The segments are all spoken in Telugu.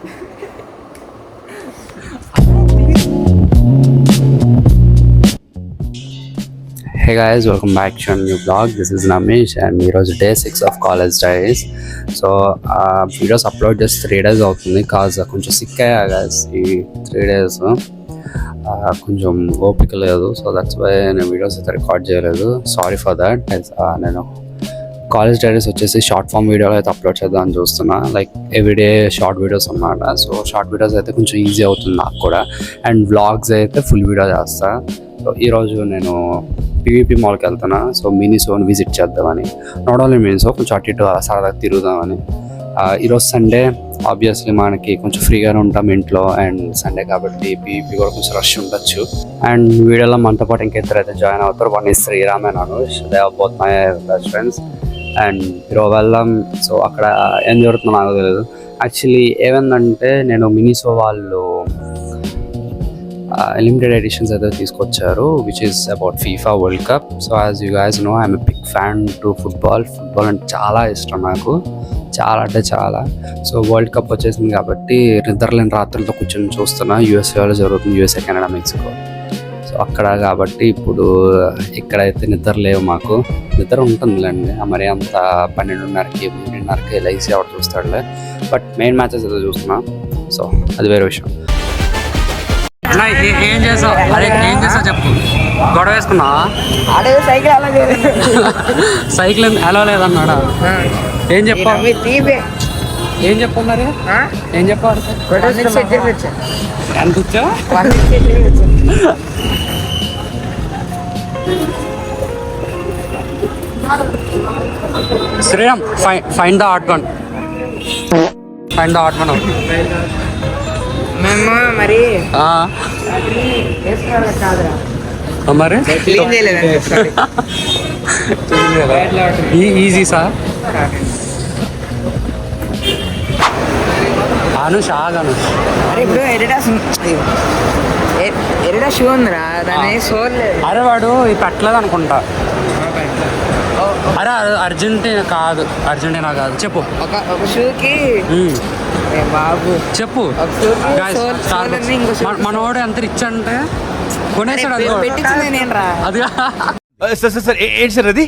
Hey guys, welcome back to a new vlog. This is Namish and ఈరోజు day 6 of college days. So videos upload చేసి 3 days అవుతుంది కాజ్ కొంచెం సిక్ అయ్యా గైస్ ఈ 3 days. కొంచెం ఓపిక లేదు, సో దట్స్ వై నేను వీడియోస్ అయితే రికార్డ్ చేయలేదు. Sorry for that. నేను కాలేజ్ డైరీస్ వచ్చేసి షార్ట్ ఫామ్ వీడియోలో అయితే అప్లోడ్ చేద్దామని చూస్తున్నా, లైక్ ఎవ్రీడే షార్ట్ వీడియోస్ అన్నమాట. సో షార్ట్ వీడియోస్ అయితే కొంచెం ఈజీ అవుతుంది నాకు కూడా, అండ్ వ్లాగ్స్ అయితే ఫుల్ వీడియో చేస్తా. సో ఈరోజు నేను పీవీపీ మాల్కి వెళ్తున్నా. సో మినీ సోని విజిట్ చేద్దామని, నాట్ ఓన్లీ మినీ సో కొంచెం అటు ఇటు సరదాగా తిరుగుదామని. ఈరోజు సండే, ఆబ్వియస్లీ మనకి కొంచెం ఫ్రీగానే ఉంటాం ఇంట్లో, అండ్ సండే కాబట్టి పీవీపీ కూడా కొంచెం రష్ ఉండొచ్చు. అండ్ వీడియోలో మనతో పాటు ఇంకిద్దరు అయితే జాయిన్ అవుతారు. One is Sriram and Anush, they are both my best friends. And ఈరోజు వెళ్దాం. సో అక్కడ ఏం జరుగుతుందో నాకు తెలియదు. యాక్చువల్లీ ఏమైందంటే, నేను మినీసో వాళ్ళు లిమిటెడ్ ఎడిషన్స్ అయితే తీసుకొచ్చారు, which is about FIFA world cup. So as you guys know, I'm a big fan to football అంటే చాలా ఇష్టం నాకు, చాలా అంటే చాలా. సో వరల్డ్ కప్ వచ్చేసింది కాబట్టి నిద్రలేని రాత్రులతో కూర్చొని చూస్తున్నా. యూఎస్ఏలో జరుగుతుంది, యూఎస్ఏ, కెనడా, మెక్సికో. సో అక్కడ కాబట్టి ఇప్పుడు ఇక్కడైతే నిద్ర లేవు మాకు. నిద్ర ఉంటుందిలేండి, మరి అంత 12:30కి 3:30కి లైసి ఎవరు చూస్తాడులే. బట్ మెయిన్ మ్యాచెస్ అయితే చూస్తున్నా, సో అది వేరే విషయం. ఏం చేసావు? అరే ఏం చేసావు చెప్పు. గొడవ వేసుకున్నా? సైకిల్ ఎలా లేదన్నాడా? ఏం చెప్పావు? ఏం చెప్పావు మరి? ఏం చెప్పారు? ఎంత వచ్చా? Sriram, find the hot one. Find the hot one. మరి ఈజీ సార్. అనుష్ అనుష్ ఇప్పుడు ఎడిడా షూ ఉందిరా, దాని సోల్ లేదు. అరే వాడు ఇది పెట్టలేదు అనుకుంటా. అరే అర్జెంటీనా కాదు చెప్పు. ఒక షూకి బాబు చెప్పు. మనోడు ఎంత రిచ్ అంటే కొనేసాడు. అది సార్ ఏంటి సార్ అది?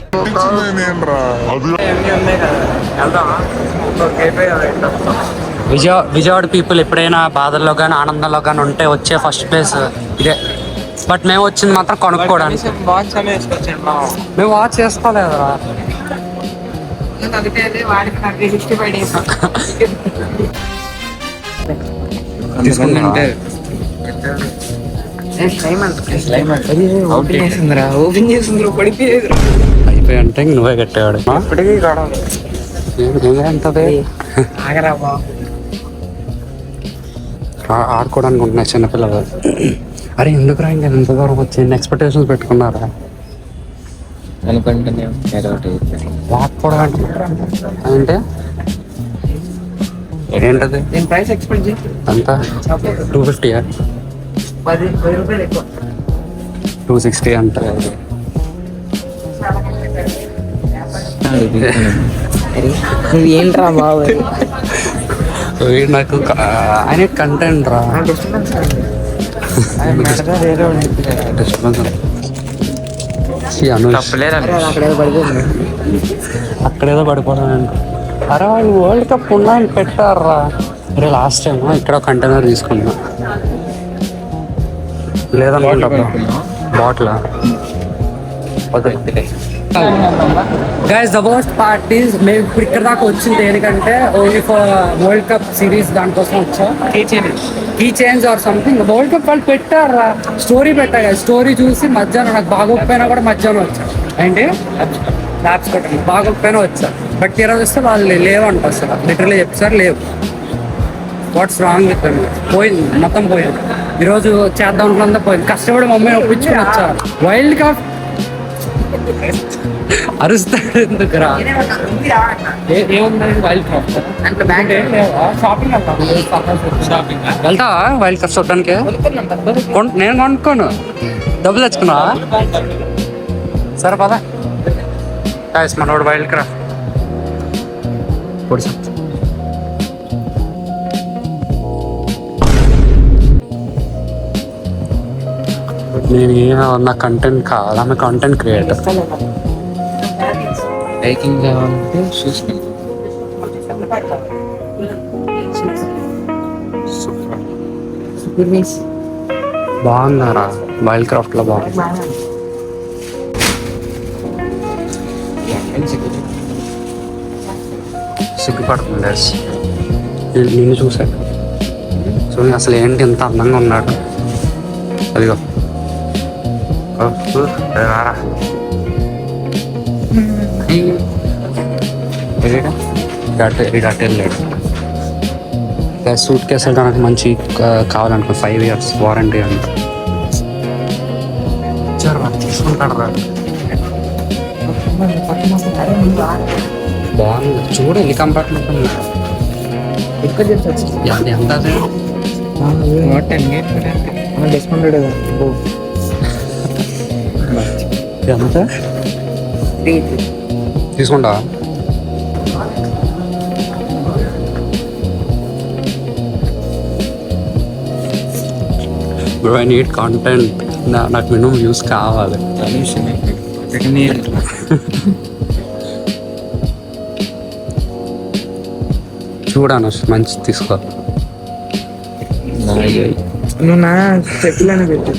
విజయవాడ పీపుల్ ఎప్పుడైనా బాధల్లో కానీ ఆనందంలో కానీ ఉంటే వచ్చే ఫస్ట్ ప్లేస్ ఇదే. బట్ మేము వచ్చింది మాత్రం కొనుక్కోవడానికి. మేము వాచ్ చేసుకోలేదురా. తీసుకుంటే అయిపోయి అంటే నువ్వే కట్టేవాడు. ఆడుకోవడానికి ఉంటున్నాయి చిన్నపిల్లలు. అరే ఎందుకురా ఇంకా ఎంత దూరం వచ్చి ఎక్స్పెక్టేషన్స్ పెట్టుకున్నారా? రాకపోవడం అంటే ఏంటది? అంతా 250, 260 అంటారు. ఏంట్రా బాబు, నాకు ఆయన కంటెంట్ రా. అక్కడేదో పడిపోవడం. అరే వాళ్ళు వరల్డ్ కప్ ఉన్నాయని పెట్టారా? అరే లాస్ట్ టైం ఇక్కడ కంటైనర్ తీసుకున్నా, లేదనుకుంటా bottle. Guys the worst part is, మేము ఇప్పుడు ఇక్కడ దాకా వచ్చింది ఎందుకంటే only for world cup series, దానికోసం వచ్చా. Key chain or something. World cup వాళ్ళు పెట్టారా, స్టోరీ పెట్టా. స్టోరీ చూసి మధ్యాహ్నం నాకు బాగోకపోయినా కూడా మధ్యాహ్నం వచ్చా. ఏంటి ల్యాబ్స్ కొట్టండి, బాగోకపోయినా వచ్చా. బట్ ఈరోజు వస్తే వాళ్ళు లేవంట, అసలు లిటరలీ చెప్తారు లేవు. What's wrong with them? పోయింది, మొత్తం పోయింది. ఈరోజు చేద్దాం అనుకున్నంతా పోయింది. కష్టపడి మమ్మీని ఒప్పించుకుని వచ్చా. వరల్డ్ కప్ అరుస్తాడు ఎందుకురా? ఏముంది వైల్డ్ కప్? వెళ్తావా వైల్డ్ కప్ చూడడానికి? నేను కొనుక్కోను, డబ్బులు తెచ్చుకున్నా. సరే పదా మనోడు వైల్డ్ క్రాఫ్ట్ నా కంటెంట్ కావాలి, ఆమె కంటెంట్ క్రియేటర్. బైకింగ్ కావాలంటే షూస్ బాగుందారా, వైల్డ్ క్రాఫ్ట్ లో బాగుంది. సిగ్గుపడుతుంది నిన్ను చూసాక. సో అసలు ఏంటి ఇంత అందంగా ఉన్నాడు. అదిగో రారా. వెళ్ళాడు. సూట్ కేసు వెళ్ళడానికి మంచి కావాలనుకో, 5 years వారంటీ అంట. తీసుకుంటాడు రా. బాగుంది చూడు, ఎన్ని కంపార్ట్మెంట్ ఉంది. ఎంత అది? డిస్కౌంట్ ఎంత తీసుకుంటా? బ్రో ఐ నీడ్ కాంటెంట్, నాకు మినిమం వ్యూస్ కావాలి. చూడాను మంచి తీసుకో. నువ్వు నా చెప్పులను పెట్టు.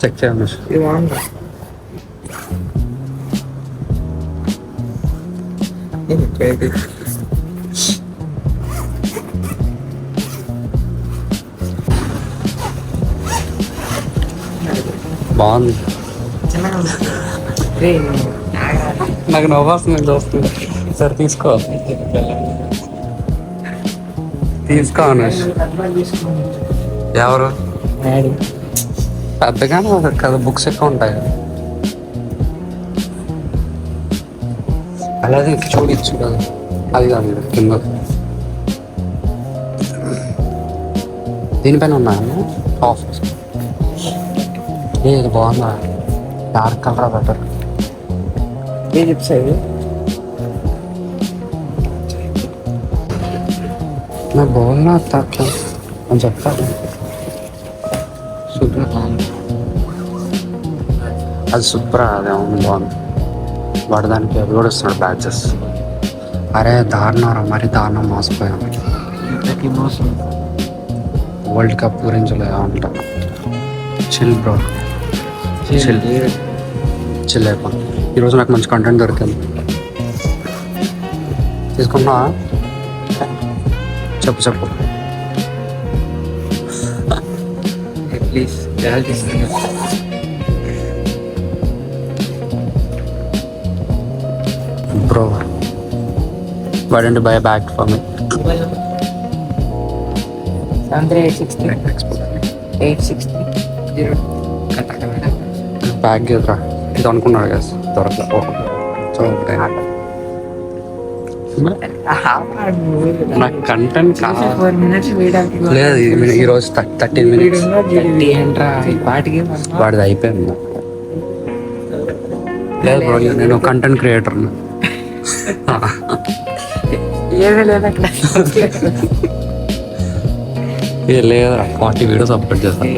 చెక్ చేయండి. ఇది బాగుందా? బాగుంది. నాకు నవ్వు వస్తుంది చూస్తుంది. సరే తీసుకో తీసుకో అనుష్. ఎవరు పెద్దగానే కదా, బుక్స్ ఎక్కువ ఉంటాయి. అలాగే చూడచ్చు కదా, అది కాదు కింద. దీనిపైన ఉన్నాయన్న ఆఫీస్. ఇది బాగుందా? Dark colour better. ఏ చిప్స్ అవి? నా బాగున్నా అట్లా అని చెప్తాను. సూపర్ అది సూపర్. అదే అవును బాగుంది. వాడు దానికి అవి కూడా ఇస్తున్నాడు బ్యాచెస్. అరే దారుణం, మరి దారుణం మోసపోయాం. వరల్డ్ కప్ గురించి అంట. చిల్ బ్రో, చిల్ అయిపో. ఈరోజు నాకు మంచి కంటెంట్ దొరికింది. తీసుకున్నా? చెప్పు. Please bro why don't you buy a bag for me? 860 bag ఎదురా ఇది అనుకున్నాడు కదా, దొరకలేదు. నాకు కంటెంట్ కావాలి. 4 minutes లేదు ఈరోజు 13 minutes వాటికి వాడిది అయిపోయింది. లేదు బ్రో, నేను కంటెంట్ క్రియేటర్ని. ఏమీ లేదు అక్కడ. లేదురా 40 వీడియోస్ అప్లోడ్ చేస్తాను.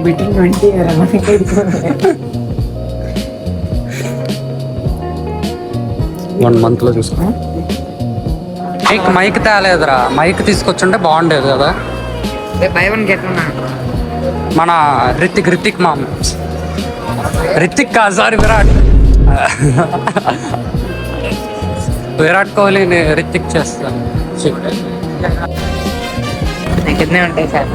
బిట్టింగ్ 20 1 monthలో చూసుకో. మైక్ తేలేదురా, మైక్ తీసుకొచ్చుంటే బాగుండేది కదా. By one get one. మన రితిక్ మామ, రితిక్ కాదు సారీ, విరాట్ కోహ్లీని రితిక్ చేస్తాను. కిందే ఉంటాయి సార్.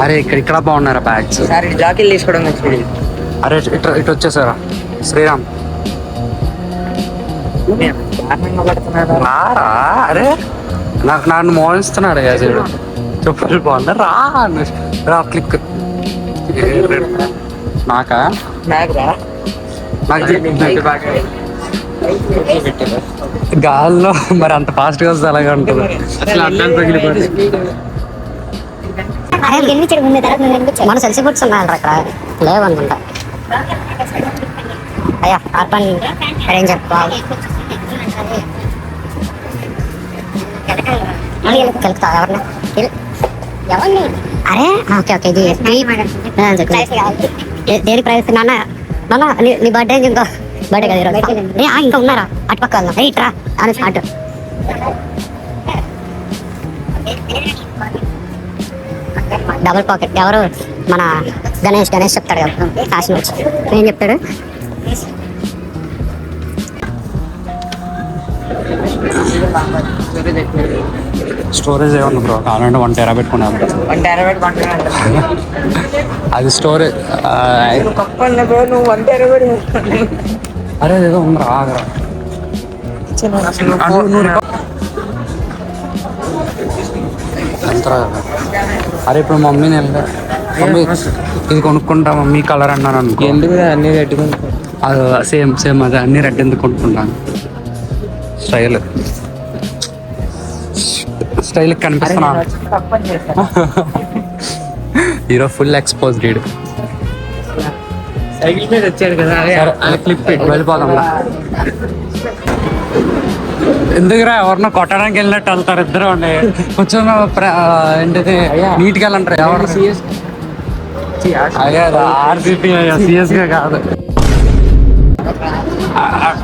అరే ఇక్కడ బాగున్నారా బ్యాగ్స్? సార్ జాకీలు తీసుకోవడం వచ్చింది. అరే ఇటు వచ్చేసారా శ్రీరామ్. రారా, అరే నాకు నన్ను మోహిస్తున్నాడు కదా చూడు. చెప్పులు బాగున్నా, రా క్లిక్. నాకా? నాకు గాల్లో మరి అంత ఫాస్ట్గా వస్తే అలాగే ఉంటుంది. అసలు అడ్డానికి తగిలిపోతుంది. మన సెల్సీ ఫుడ్స్ ఉన్నాయంట అక్కడ, లేవనుకుంటా. అయ్యా అర్బన్ రేంజర్ కలుపుతా ఎవరిని ఎవరిని అరే ఓకే ఓకే ఇది దేని ప్రైవసీ నాన్న నాన్న నీ బర్త్డే ఇంకో బర్త్డే కదా ఈరోజు ఇంకా ఉన్నారా అటుపక్క వెళ్దాం ఇట్రా అని స్టార్ట్ డబుల్ పాకెట్ ఎవరు మన గణేష్ చెప్తాడు కదా ఫ్యాషన్ వచ్చి ఏం చెప్తాడు స్టోరేజ్ ఏమన్నా బ్రో కావాలంటే 1 TB పెట్టుకున్నాను 1 TB కొంటున్నాను అది స్టోరేజ్ కప్పన్న బ్రో నువ్వు 1 TB అరే ఏదో ఉందిరా ఆగరా ఎంతరా అరే ఇప్పుడు మమ్మీని వెళ్తా మమ్మీ ఇది కొనుక్కుంటా మమ్మీ కలర్ అన్నాను అనుకో ఎందుకు అన్ని పెట్టుకుంటా అది సేమ్ అదే అన్ని రెడ్ ఎందుకు కొనుక్కుంటాను స్టైల్ కనిపిస్తున్నా hero full expose read cycle మీద వచ్చాడు కదా క్లిప్ పెట్టి వెళ్ళిపోదాం ఎందుకురా ఎవరినో కొట్టడానికి వెళ్ళినట్టు వెళ్తారు ఇద్దరు ఉండే కొంచెం ఏంటిది నీట్గా వెళ్ళంటారు ఎవరు అదే ఆర్సీపీ సిఎస్గా కాదు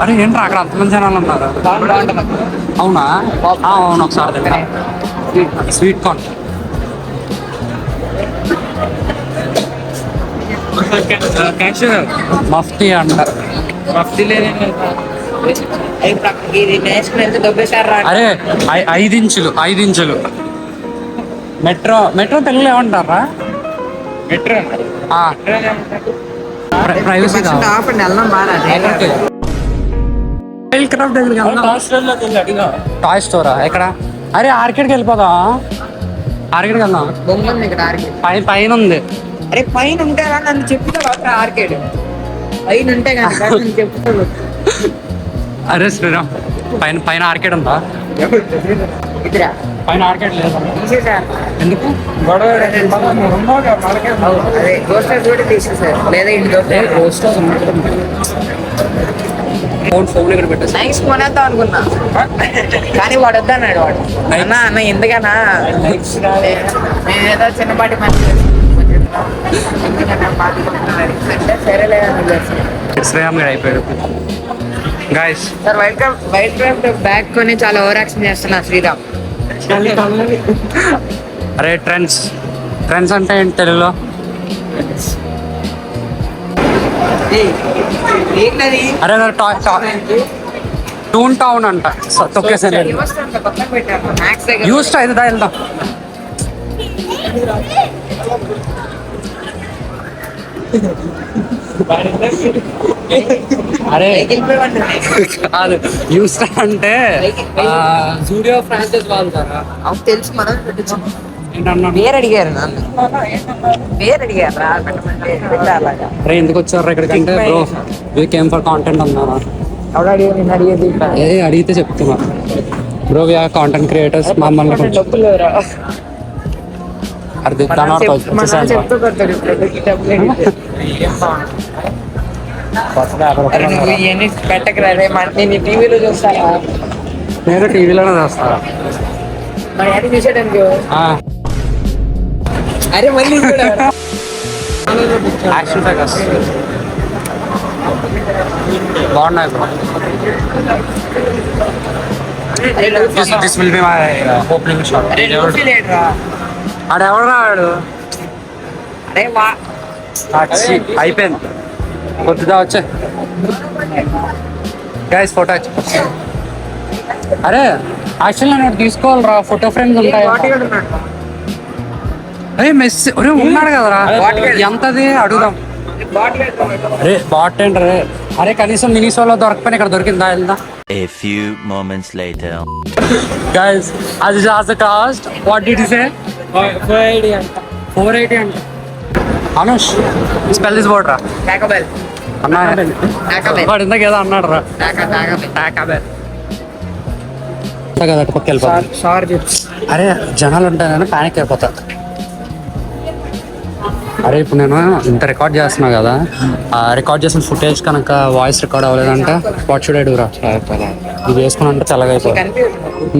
అరే ఏంట్రా అక్కడ అంతమంది జనాలు ఉన్నారు అవునా అవును ఒకసారి దగ్గర స్వీట్ కార్న్ మఫ్తీ అంట మఫ్తీ లేదు అరే 5 ఇంచులు మెట్రో తెలుగులో ఏమంటారా మెట్రో ప్రైవసీ ఆపండి వెళ్దాం బాగా టాయ్ స్టోరా ఎక్కడ అరే ఆర్కేడ్కి వెళ్ళిపోదా ఆర్కేడ్కి వెళ్దాం బొమ్మ ఉంది ఇక్కడ ఆర్కేడ్ పైన ఉంది అరే పైన ఉంటారా నన్ను చెప్తావా ఆర్కేడ్ పైన ఉంటే కనుక చెప్తావు అరే శ్రీరామ్ పైన ఆర్కేడ్ ఉందా ఇద్దరా పైన ఆర్కేడ్ లేదా తీసేసారు ఎందుకు అదే దోస్టర్ కూడా తీసేసారు లేదా ఇంటి ఫోన్ ఇక్కడ పెట్టేసి నైక్స్ కొనేద్దాం అనుకున్నా కానీ వాడు వద్దన్నాడు వాడు అన్న ఎందుకన్నా మేమేదో చిన్నపాటి మంచి సరేలేదని శ్రీరామ్ గడ్ అయిపోయాడు guys sir white craft bag కొని చాలా ఓవర్ యాక్షన్ చేస్తున్నా శ్రీరామ్ అరే ట్రెండ్స్ అంటే ఏంటి తెలుగులో ఏంటది అరే టూన్ టౌన్ అంట తొక్కేసాను యూస్ అయితే వెళ్దాం అరే కాదు యూస్ అంటే జూడియో ఫ్రాంచైజ్ వాళ్తారా అవును తెలుసు మనం ఏంటన్నా పేరు అడిగారు పేరు అడిగారు రా పెట్టమంటే పెట్టాలాగా అరే ఎందుకు వచ్చారు ఇక్కడికంటే bro we came for content అన్నారా ఎవడు అడిగారు నేను అడిగేది అడిగితే చెప్తున్నా bro we are content creators మమ్మల్ని కొంచెం డబ్బులు రా అర్థం చెప్తూ కొడతాడు డబ్బులు ఏం బాగుంది ఇవన్నీ పెట్టకరా రే నేను టీవీలో చూస్తాను నేను టీవీలోనే చూస్తాను మరి అది చూసాడానికి అరే మళ్ళీ యాక్షన్ ఫిగర్స్ బాగున్నాయి bro this will be my opening shot ఆడెవడు రాడు అరే వా అయిపోయింది పొద్దుదా వచ్చే గైస్ ఫోటో అరే యాక్చువల్లీ నేను తీసుకోవాలరా ఫోటో ఫ్రేమ్స్ ఉంటాయి అరే మెస్సి ఒరే ఉన్నాడు కదరా ఎంతది అడుగుదాం అరే బాట్ ఏంటరే అరే కనీసం మినిసోలో దొరకపోయినా ఇక్కడ దొరికిందా వెళ్దా A few moments later. Guys, as the cost, what did you say? 480 anta. 480 anta. Anush, spell this word ra. టాకబెల్ అన్నా వాడు ఇందాక ఏదో అన్నాడు రా టాకాబెల్ కదా అటు పక్క వెళ్ళిపోతా షార్ చిప్స్ అరే జనాలు ఉంటాయని ప్యానిక్ అయిపోతా అరే ఇప్పుడు నేను ఇంత రికార్డ్ చేస్తున్నా కదా ఆ రికార్డ్ చేసిన ఫుటేజ్ కనుక వాయిస్ రికార్డ్ అవ్వలేదంటే వాట్ షుడ్ ఐ డూ రా ఇది వేసుకుని అంటే తెల్లగా అయిపోతా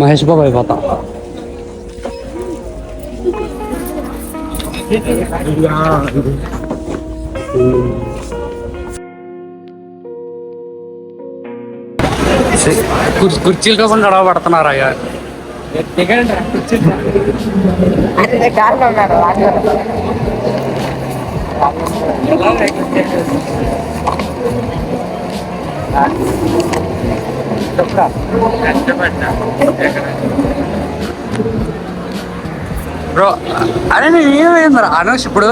మహేష్ బాబు అయిపోతా కుర్చీలు కోసం గొడవ పడుతున్నారు అయ్యా. అదే కార్లో ఉన్నారు బ్రో అరే నేను ఏమైందిరా అనుష్ ఇప్పుడు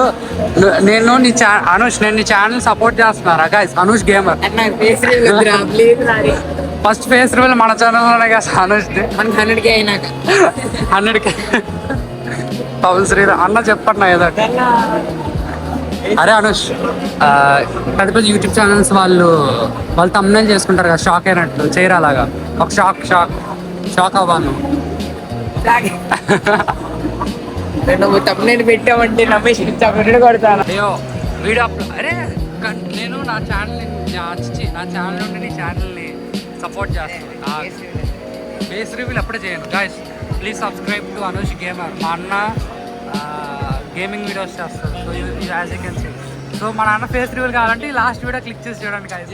నేను నీ అనుష్ నేను నీ ఛానల్ సపోర్ట్ చేస్తున్నారా guys. Anush gamer first face reveal మన ఛానల్లోనే కదా అనుష్ మనకి 100K అయినాక 100K. పవన్ శ్రీరామ్ అన్న చెప్పండి ఏదో. అరే అనుష్ పెద్ద పెద్ద యూట్యూబ్ ఛానల్స్ వాళ్ళు తమ్ముళ్ళు చేసుకుంటారు కదా, షాక్ అయినట్లు చేయరు అలాగా. ఒక షాక్ అవ్వాలి. నువ్వు తమ్ముని పెట్టావంటే నమ్మేసి కొడతాను. అయ్యో వీడియో అరే నేను నా ఛానల్ నుండి నీ ఛానల్ని సపోర్ట్ చేస్తాను. ఫేస్ రివీల్ ఎప్పుడే చేయను guys. Please subscribe to Anush gamer. మా అన్న గేమింగ్ వీడియోస్ చేస్తారు. So as you can see. So మా నాన్న ఫేస్ రివీల్ కావాలంటే లాస్ట్ వీడియో క్లిక్ చేసి చూడండి గైస్.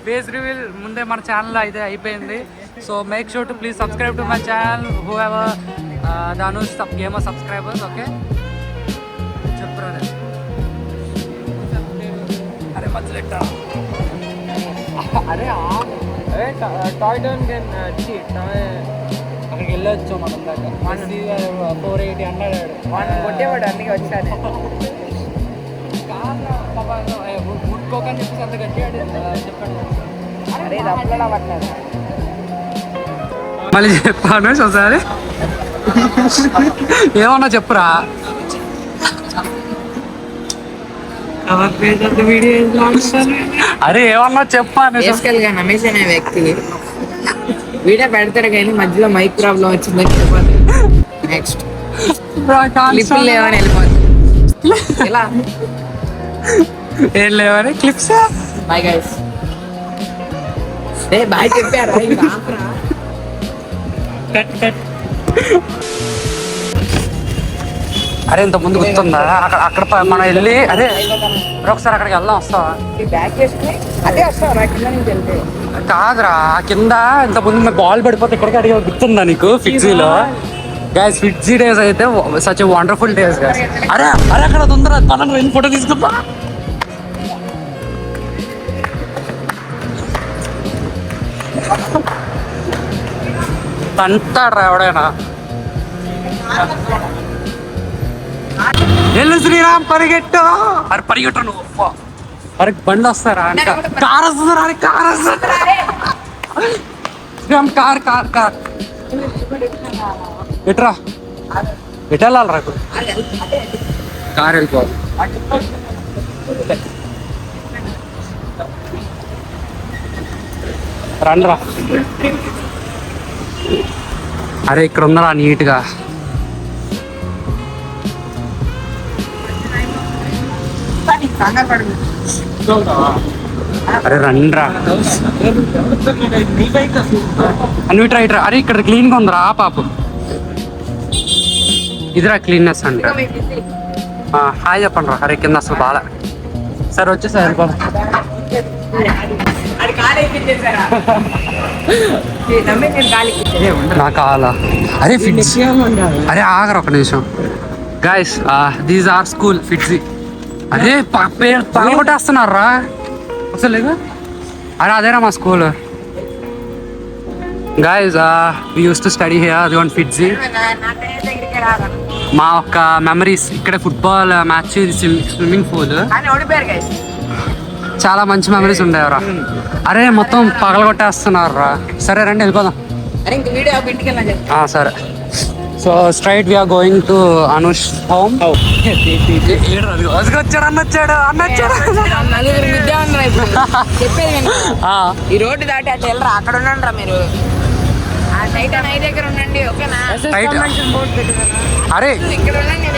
ఫేస్ రివీల్ ముందే మన ఛానల్ అయితే అయిపోయింది. So make sure to please subscribe to my channel who ever the Anush gamer subscribers. Okay చెప్పరా అరే మధ్యలో అరే టాయ్ టౌన్ అక్కడికి వెళ్ళొచ్చు మనం దాకా. 480 అన్నాడు కొట్టేవాడు అందుకే వచ్చాను. ముట్టుకోకని చెప్పేసి అంత గట్టిగా చెప్పండి. అరే రప్పలా పట్టాను. మళ్ళీ చెప్పాను ఒకసారి ఏమన్నా చెప్పురా. అరే ఏమన్నా చెప్పాను. బేసికల్గా నమేష్ అనే వ్యక్తి వీడియో పెడతాడు కానీ మధ్యలో మైక్ ప్రాబ్లం వచ్చిందని వెళ్ళిపోతుంది. నెక్స్ట్ క్లిప్లు లేవని వెళ్ళిపోతుంది. ఇలా ఏం లేవని క్లిప్స్. Bye guys. బాయ్ చెప్పారు. అరే ఇంత ముందు గుర్తుందా అక్కడ మనం వెళ్ళి అరే ఒకసారి అక్కడికి వెళ్దాం వస్తావా? బ్యాక్ చేసుకుని అదే వస్తావా కింద నుంచి వెళ్తే? కాదురా కింద ఇంత ముందు బాల్ పడిపోతే ఇక్కడికి అడిగే గుర్తుందా నీకు? ఫిక్సీలో గైస్ ఫిక్సీ డేస్ అయితే సచ్ వండర్ఫుల్ డేస్ గైస్. అరే అరే అక్కడ తొందర మనం వెళ్ళి ఫోటో తీసుకుంటా. తంటాడు ఎవడైనా. ఎల్లు శ్రీరామ్ పరిగెట్టు. అరే పరిగెట్టు నువ్వు. అరే బండి వస్తారా? కార్ వస్తుందా? అరే కార్ వస్తుందా? శ్రీరామ్ కార్ కార్ కార్ ఎట్రా ఎటు వెళ్ళాలరా ఇప్పుడు? కార్ వెళ్ళిపోవాలి. రండిరా. అరే ఇక్కడ ఉందరా నీట్గా. అరే రండిరా అన్ని ట్రైట్ రా. అరే ఇక్కడ క్లీన్గా ఉందిరా పాప. ఇదిరా క్లీన్నెస్ అంటే. హాయ్ చెప్పండి రా. అరే కింద అసలు బాగా. సరే వచ్చేసారి వెళ్ళిపోదాం. నా కావాలా? అరే ఫిట్స్. అరే ఆగరా ఒక నిమిషం guys. These are school FIITJEE. అరే పగలగొట్టేస్తున్నారా అసలు? అరే అదేరా మా school guys. We use to study here. అది వన్ ఫిట్జీ. మా ఒక్క మెమరీస్ ఇక్కడే ఫుట్బాల్ మ్యాచ్, స్విమ్మింగ్ పూల్, చాలా మంచి మెమరీస్ ఉండేవరా. అరే మొత్తం పగలగొట్టేస్తున్నారు రా. సరే రండి వెళ్ళిపోదాం. సరే. So straight we're going to Anush home. వచ్చాడు అన్న వచ్చాడు చెప్పేది ఈ రోడ్డు దాటి అట్లా వెళ్ళరా. అక్కడ ఉండండి రా మీరు. టైటాన్ ఐ దగ్గర ఉండండి. ఓకేనా? అరే ఇక్కడ ఉండండి.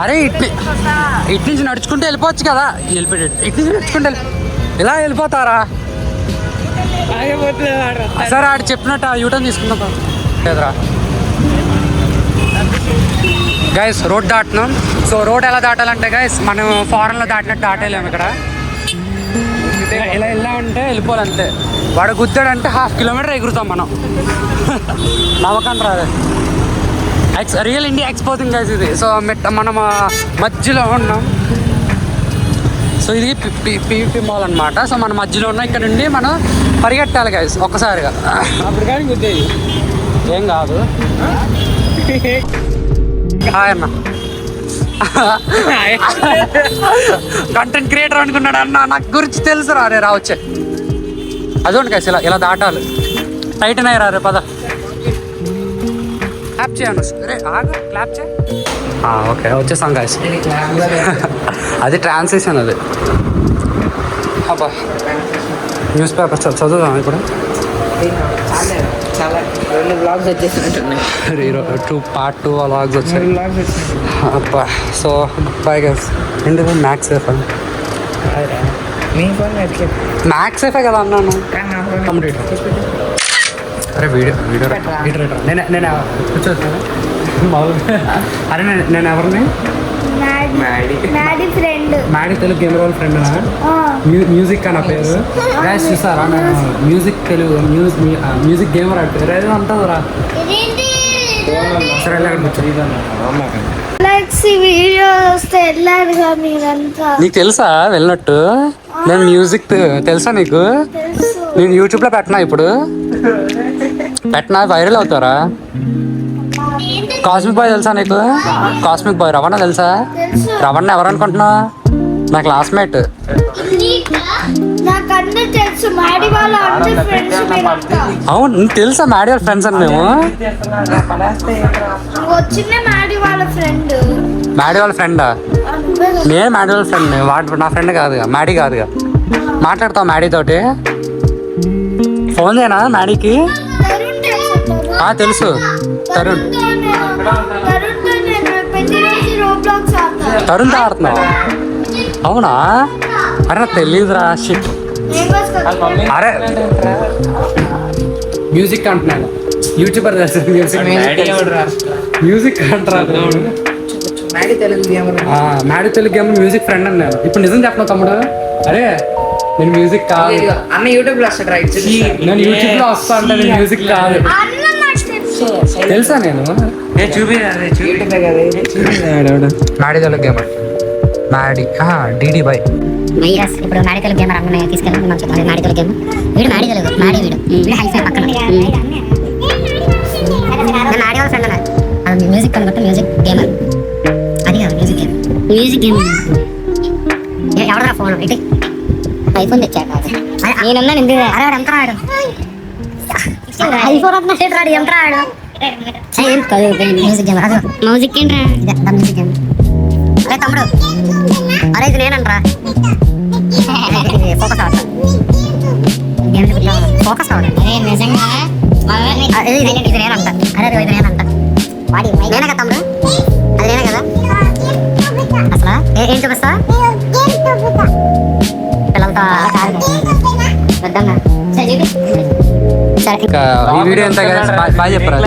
అరే ఇటు నుంచి నడుచుకుంటూ వెళ్ళిపోవచ్చు కదా. వెళ్ళిపోయాడు. ఇటు నుంచి నడుచుకుంటూ ఇలా వెళ్ళిపోతారా? సరే ఆడు చెప్పినట్టు యూటర్న్ తీసుకుందాం లేదురా. గైస్ రోడ్ దాటున్నాం. సో రోడ్ ఎలా దాటాలంటే గైస్ మనం ఫారెన్లో దాటినట్టు దాటేలేము ఇక్కడ. ఇలా అంటే వెళ్ళిపోవాలంతే. వాడు గుద్దాడంటే 1/2 కిలోమీటర్ ఎగురుతాం మనం. నమ్మకం రాదు. రియల్ ఇండియా ఎక్స్పోజింగ్ గైస్ ఇది. సో మనం మధ్యలో ఉన్నాం. సో ఇది పీవీపీ మాల్ అనమాట. సో మన మధ్యలో ఉన్న ఇక్కడ నుండి మనం పరిగెట్టాలి గైస్ ఒక్కసారిగా. అప్పుడు కానీ గుద్దేది ఏం కాదు. హాయ్ అన్న. కంటెంట్ క్రియేటర్ అనుకున్నాడు అన్న. నాకు గురించి తెలుసు రే రావచ్చే. అదొండి గైస్ ఇలా దాటాలి. టైట్ అయ్యి రే పద. క్లాప్ చేయను రే ఆగా క్లాప్ చేయి. ఓకే వచ్చేసాం గైస్. అది ట్రాన్స్లేషన్ అది. అబ్బా న్యూస్ పేపర్ చదువుదాం ఇప్పుడు. చాలా 2 బ్లాగ్స్ వచ్చేసినట్టున్నాయి. పార్ట్ 2 వ్లాగ్స్ వచ్చాయి. అబ్బా సో బాయ్ గైస్. ఏంటి మ్యాక్స్ సేఫ్ అని మీ ఫోన్ ఎట్లా మ్యాక్స్ సేఫే కదా అన్నాను. కంప్లీట్. అరే వీడియో నేను కూర్చోస్తాను. అరే నేను ఎవరిని మ్యాడీ తెలుగు గేమర్ వాళ్ళ ఫ్రెండ్. మ్యూజిక్ నా పేరు. గాయస్ చూసారా మ్యూజిక్ తెలుగు మ్యూజిక్ గేమర్ అంటే ఏదో అంటుందిరా. సరే నీకు తెలుసా వెళ్ళినట్టు? నేను మ్యూజిక్ తెలుసా నీకు? నేను యూట్యూబ్లో పెట్టినా ఇప్పుడు పెట్టినా వైరల్ అవుతారా? కాస్మిక్ బాయ్ తెలుసా నీకు? కాస్మిక్ బాయ్ రవణ తెలుసా? రవణ ఎవరు అనుకుంటున్నావు? నా క్లాస్మేట్. అవును నీకు తెలుసా మ్యాడీ వాళ్ళ ఫ్రెండ్స్ అని మేము? మ్యాడీ వాళ్ళ ఫ్రెండా? నేను మ్యాడీ వాళ్ళ ఫ్రెండ్. వాడు నా ఫ్రెండ్ కాదుగా, మ్యాడీ కాదుగా. మాట్లాడతావు మ్యాడీ తోటి? ఫోన్ చేయనా మ్యాడీకి? తెలుసు తరుణ్. తరుణ్తో ఆడుతున్నావు? అవునా? అరే నాకు తెలీదురా. షిట్. అరే మ్యూజిక్ అంటున్నాను. యూట్యూబర్ తెలుసు. మ్యూజిక్ అంటారా? Maddy Telugu gamer music friend అన్నాను. ఇప్పుడు నిజం చెప్పను తమ్ముడు. అరే నేను మ్యూజిక్ కాదు అన్న. యూట్యూబ్ లో వస్తాడు రైట్. నేను యూట్యూబ్ లో వస్తా అంటే నేను మ్యూజిక్ కాదు. తెలుసా నేను Maddy Telugu gamer. Maddy DD boy. ఇప్పుడు మ్యాడీ తెలుగు గేమర్ అన్న తీసుకెళ్ళి మనం చెప్పాలి. మ్యాడీ తెలుగు గేమర్ వీడు మ్యాడీ తెలుగు మ్యాడీ వీడు హైఫై పక్కన. మ్యాడీ వాళ్ళ ఫ్రెండ్ అన్న. మ్యూజిక్ కనుకుంటే మ్యూజిక్ గేమర్. అది కాదు మ్యూజిక్ గేమర్. ఎవడరా ఫోన్ ఇటు ఐఫోన్ తెచ్చాక నేనున్నా నింది. అరే వాడు ఎంత రాడు ఐఫోన్ అంటున్నా రాడు. ఎంత రాడు మ్యూజిక్ గేమర్. అదే మ్యూజిక్ ఏంట్రా? Music gamer. అరే తమ్ముడు అరే ఇది నేనంట్రా. ఫోకస్ అవ్వట్లా. ఫోకస్ అవ్వదు. అరే నిజంగా ఇది నేనంట. అరే ఇది నేనంట. నేనే కదా తమ్ముడు? అది నేనే కదా అసలు. ఏం చూపిస్తా పిల్లలతో? పెద్దగా సరే ఈ వీడియో ఎంత బాగా చెప్పరా?